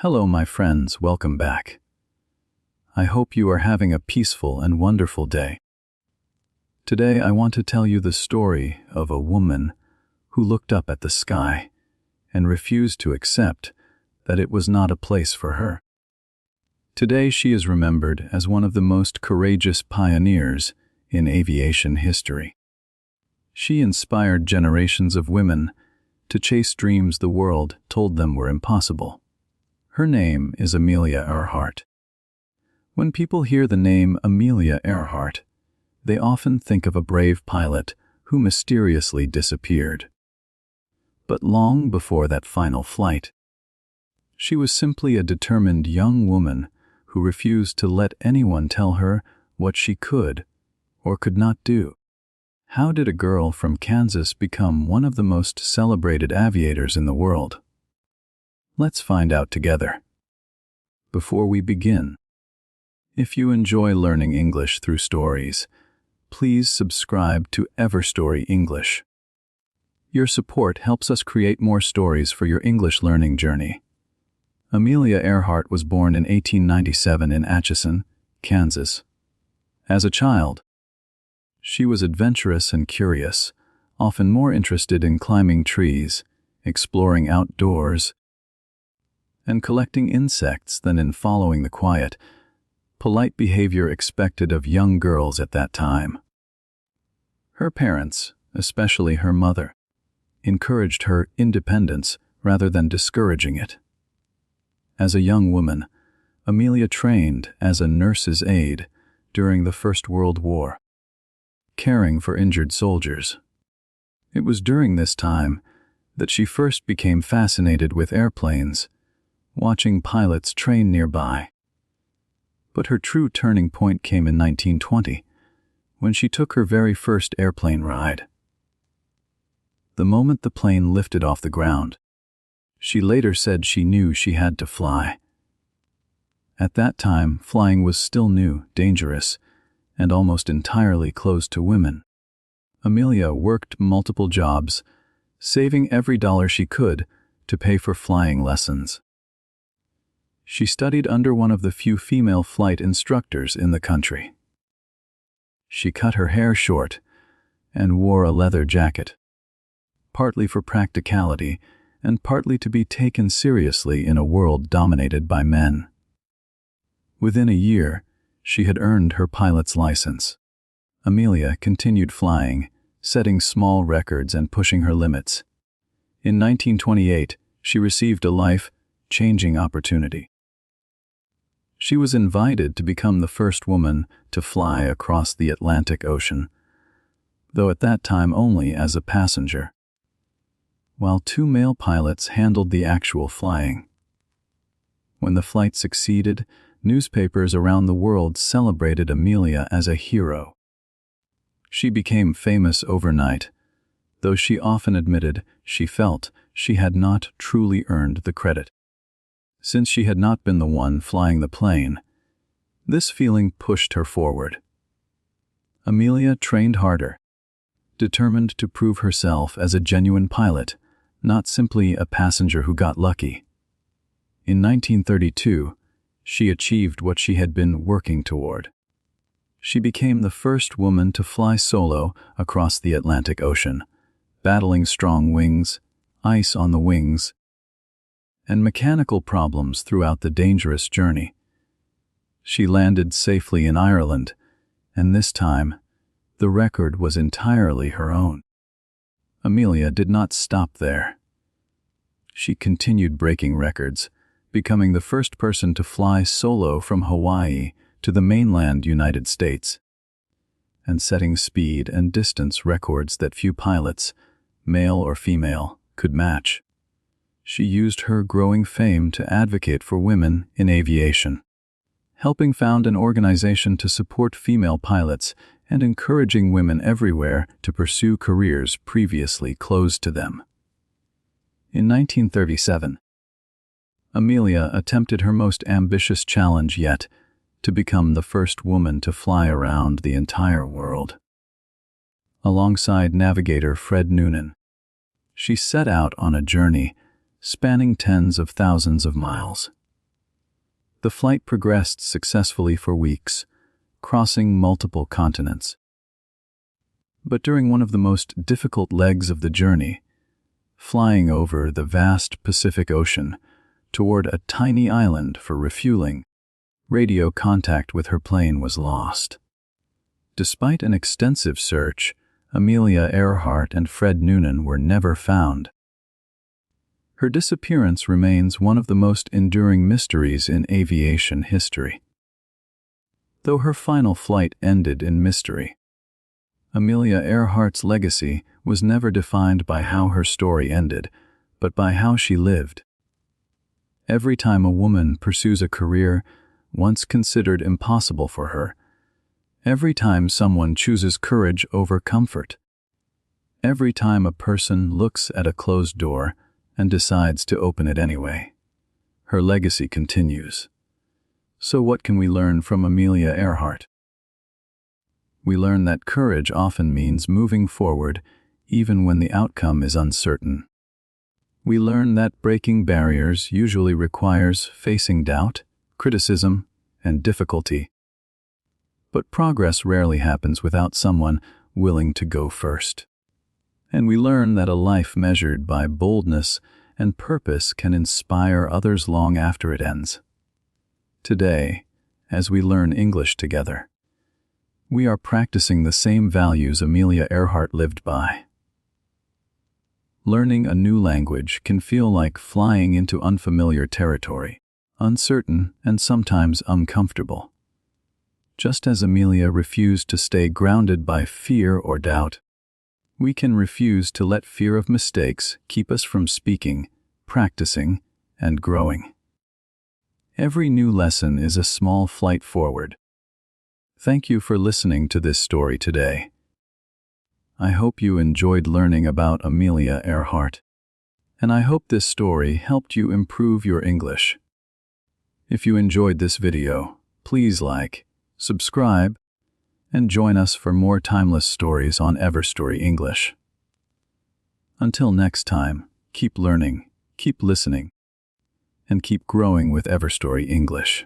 Hello, my friends, welcome back. I hope you are having a peaceful and wonderful day. Today I want to tell you the story of a woman who looked up at the sky and refused to accept that it was not a place for her. Today she is remembered as one of the most courageous pioneers in aviation history. She inspired generations of women to chase dreams the world told them were impossible. Her name is Amelia Earhart. When people hear the name Amelia Earhart, they often think of a brave pilot who mysteriously disappeared. But long before that final flight, she was simply a determined young woman who refused to let anyone tell her what she could or could not do. How did a girl from Kansas become one of the most celebrated aviators in the world? Let's find out together. Before we begin, if you enjoy learning English through stories, please subscribe to Everstory English. Your support helps us create more stories for your English learning journey. Amelia Earhart was born in 1897 in Atchison, Kansas. As a child, she was adventurous and curious, often more interested in climbing trees, exploring outdoors, and collecting insects than in following the quiet, polite behavior expected of young girls at that time. Her parents, especially her mother, encouraged her independence rather than discouraging it. As a young woman, Amelia trained as a nurse's aide during the First World War, caring for injured soldiers. It was during this time that she first became fascinated with airplanes, watching pilots train nearby. But her true turning point came in 1920, when she took her very first airplane ride. The moment the plane lifted off the ground, she later said she knew she had to fly. At that time, flying was still new, dangerous, and almost entirely closed to women. Amelia worked multiple jobs, saving every dollar she could to pay for flying lessons. She studied under one of the few female flight instructors in the country. She cut her hair short and wore a leather jacket, partly for practicality and partly to be taken seriously in a world dominated by men. Within a year, she had earned her pilot's license. Amelia continued flying, setting small records and pushing her limits. In 1928, she received a life-changing opportunity. She was invited to become the first woman to fly across the Atlantic Ocean, though at that time only as a passenger, while two male pilots handled the actual flying. When the flight succeeded, newspapers around the world celebrated Amelia as a hero. She became famous overnight, though she often admitted she felt she had not truly earned the credit. Since she had not been the one flying the plane, this feeling pushed her forward. Amelia trained harder, determined to prove herself as a genuine pilot, not simply a passenger who got lucky. In 1932, she achieved what she had been working toward. She became the first woman to fly solo across the Atlantic Ocean, battling strong winds, ice on the wings, and mechanical problems throughout the dangerous journey. She landed safely in Ireland, and this time, the record was entirely her own. Amelia did not stop there. She continued breaking records, becoming the first person to fly solo from Hawaii to the mainland United States, and setting speed and distance records that few pilots, male or female, could match. She used her growing fame to advocate for women in aviation, helping found an organization to support female pilots and encouraging women everywhere to pursue careers previously closed to them. In 1937, Amelia attempted her most ambitious challenge yet, to become the first woman to fly around the entire world. Alongside navigator Fred Noonan, she set out on a journey spanning tens of thousands of miles. The flight progressed successfully for weeks, crossing multiple continents. But during one of the most difficult legs of the journey, flying over the vast Pacific Ocean toward a tiny island for refueling, radio contact with her plane was lost. Despite an extensive search, Amelia Earhart and Fred Noonan were never found. Her disappearance remains one of the most enduring mysteries in aviation history. Though her final flight ended in mystery, Amelia Earhart's legacy was never defined by how her story ended, but by how she lived. Every time a woman pursues a career once considered impossible for her, every time someone chooses courage over comfort, every time a person looks at a closed door and decides to open it anyway, her legacy continues. So what can we learn from Amelia Earhart? We learn that courage often means moving forward even when the outcome is uncertain. We learn that breaking barriers usually requires facing doubt, criticism, and difficulty. But progress rarely happens without someone willing to go first. And we learn that a life measured by boldness and purpose can inspire others long after it ends. Today, as we learn English together, we are practicing the same values Amelia Earhart lived by. Learning a new language can feel like flying into unfamiliar territory, uncertain and sometimes uncomfortable. Just as Amelia refused to stay grounded by fear or doubt, we can refuse to let fear of mistakes keep us from speaking, practicing, and growing. Every new lesson is a small flight forward. Thank you for listening to this story today. I hope you enjoyed learning about Amelia Earhart, and I hope this story helped you improve your English. If you enjoyed this video, please like, subscribe, and join us for more timeless stories on Everstory English. Until next time, keep learning, keep listening, and keep growing with Everstory English.